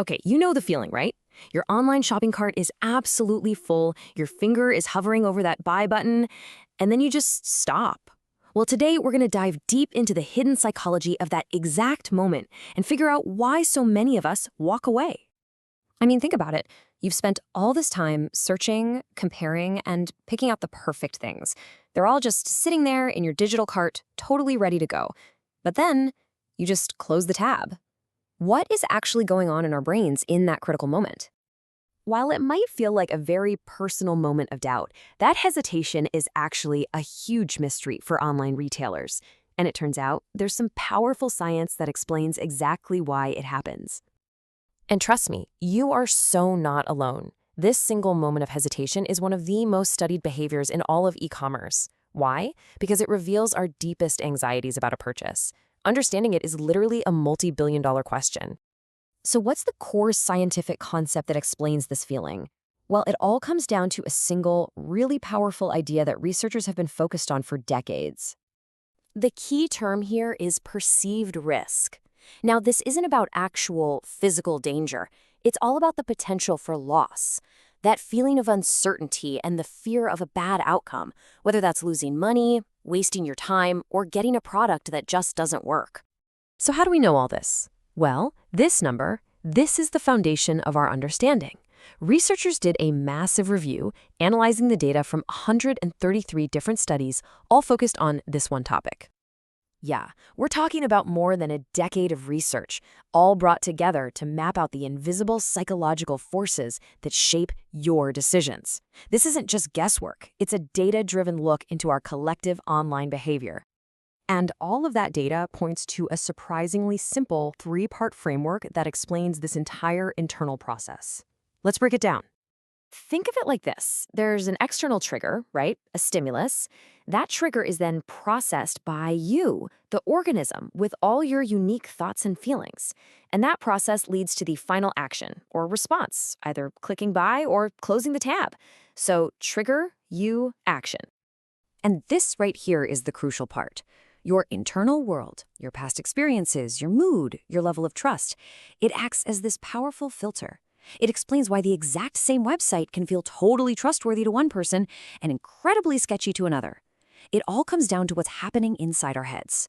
Okay, you know the feeling, right? Your online shopping cart is absolutely full, your finger is hovering over that buy button, and then you just stop. Well, today we're going to dive deep into the hidden psychology of that exact moment and figure out why so many of us walk away. I mean, think about it. You've spent all this time searching, comparing, and picking out the perfect things. They're all just sitting there in your digital cart, totally ready to go. But then you just close the tab. What is actually going on in our brains in that critical moment? While it might feel like a very personal moment of doubt, that hesitation is actually a huge mystery for online retailers. And it turns out there's some powerful science that explains exactly why it happens. And trust me, you are so not alone. This single moment of hesitation is one of the most studied behaviors in all of e-commerce. Why? Because it reveals our deepest anxieties about a purchase. Understanding it is literally a multi-billion-dollar question. So what's the core scientific concept that explains this feeling? Well, it all comes down to a single, really powerful idea that researchers have been focused on for decades. The key term here is perceived risk. Now, this isn't about actual physical danger. It's all about the potential for loss. That feeling of uncertainty and the fear of a bad outcome, whether that's losing money, wasting your time, or getting a product that just doesn't work. So how do we know all this? Well, this is the foundation of our understanding. Researchers did a massive review, analyzing the data from 133 different studies, all focused on this one topic. Yeah, we're talking about more than a decade of research, all brought together to map out the invisible psychological forces that shape your decisions. This isn't just guesswork, it's a data-driven look into our collective online behavior. And all of that data points to a surprisingly simple three-part framework that explains this entire internal process. Let's break it down. Think of it like this. There's an external trigger, right? A stimulus. That trigger is then processed by you, the organism, with all your unique thoughts and feelings. And that process leads to the final action or response, either clicking buy or closing the tab. So trigger, you, action. And this right here is the crucial part. Your internal world, your past experiences, your mood, your level of trust, it acts as this powerful filter. It explains why the exact same website can feel totally trustworthy to one person and incredibly sketchy to another. It all comes down to what's happening inside our heads.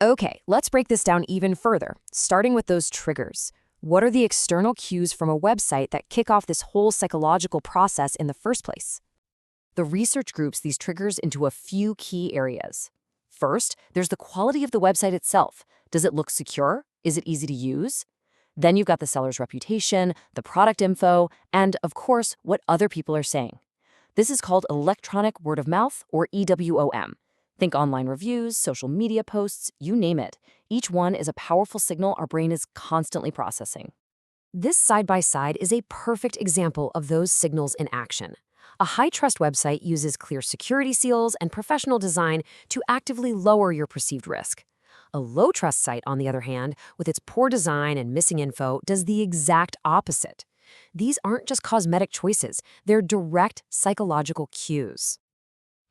Okay, let's break this down even further, starting with those triggers. What are the external cues from a website that kick off this whole psychological process in the first place? The research groups these triggers into a few key areas. First, there's the quality of the website itself. Does it look secure? Is it easy to use? Then you've got the seller's reputation, the product info, and, of course, what other people are saying. This is called electronic word of mouth, or EWOM. Think online reviews, social media posts, you name it. Each one is a powerful signal our brain is constantly processing. This side-by-side is a perfect example of those signals in action. A high-trust website uses clear security seals and professional design to actively lower your perceived risk. A low-trust site, on the other hand, with its poor design and missing info, does the exact opposite. These aren't just cosmetic choices, they're direct psychological cues.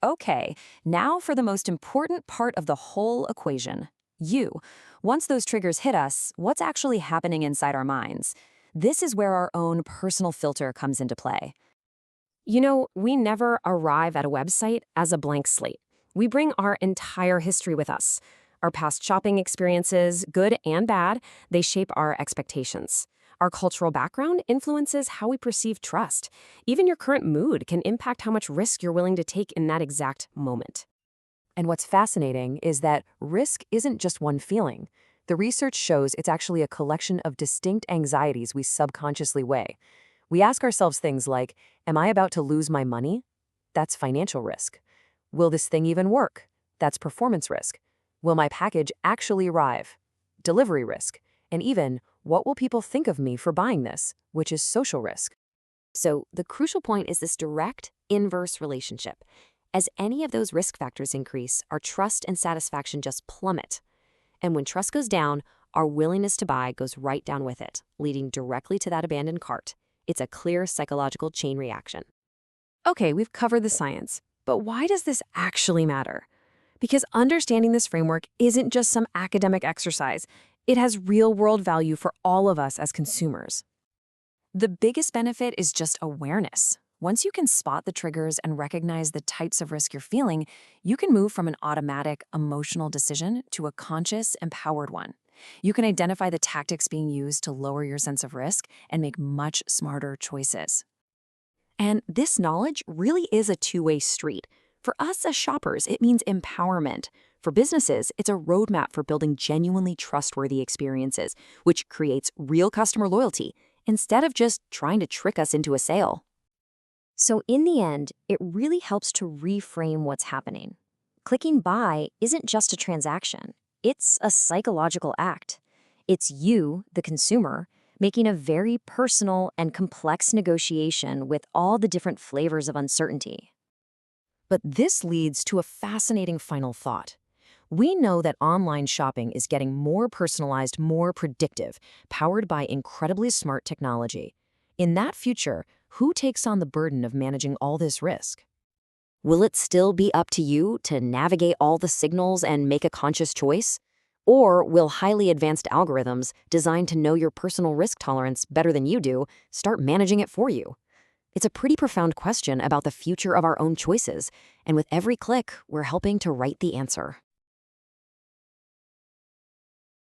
Okay, now for the most important part of the whole equation. You. Once those triggers hit us, what's actually happening inside our minds? This is where our own personal filter comes into play. You know, we never arrive at a website as a blank slate. We bring our entire history with us. Our past shopping experiences, good and bad, they shape our expectations. Our cultural background influences how we perceive trust. Even your current mood can impact how much risk you're willing to take in that exact moment. And what's fascinating is that risk isn't just one feeling. The research shows it's actually a collection of distinct anxieties we subconsciously weigh. We ask ourselves things like, am I about to lose my money? That's financial risk. Will this thing even work? That's performance risk. Will my package actually arrive? Delivery risk. And even, what will people think of me for buying this, which is social risk. So the crucial point is this direct, inverse relationship. As any of those risk factors increase, our trust and satisfaction just plummet. And when trust goes down, our willingness to buy goes right down with it, leading directly to that abandoned cart. It's a clear psychological chain reaction. Okay, we've covered the science, but why does this actually matter? Because understanding this framework isn't just some academic exercise. It has real-world value for all of us as consumers. The biggest benefit is just awareness. Once you can spot the triggers and recognize the types of risk you're feeling, you can move from an automatic, emotional decision to a conscious, empowered one. You can identify the tactics being used to lower your sense of risk and make much smarter choices. And this knowledge really is a two-way street. For us as shoppers, it means empowerment. For businesses, it's a roadmap for building genuinely trustworthy experiences, which creates real customer loyalty instead of just trying to trick us into a sale. So in the end, it really helps to reframe what's happening. Clicking buy isn't just a transaction. It's a psychological act. It's you, the consumer, making a very personal and complex negotiation with all the different flavors of uncertainty. But this leads to a fascinating final thought. We know that online shopping is getting more personalized, more predictive, powered by incredibly smart technology. In that future, who takes on the burden of managing all this risk? Will it still be up to you to navigate all the signals and make a conscious choice? Or will highly advanced algorithms designed to know your personal risk tolerance better than you do start managing it for you? It's a pretty profound question about the future of our own choices, and with every click, we're helping to write the answer.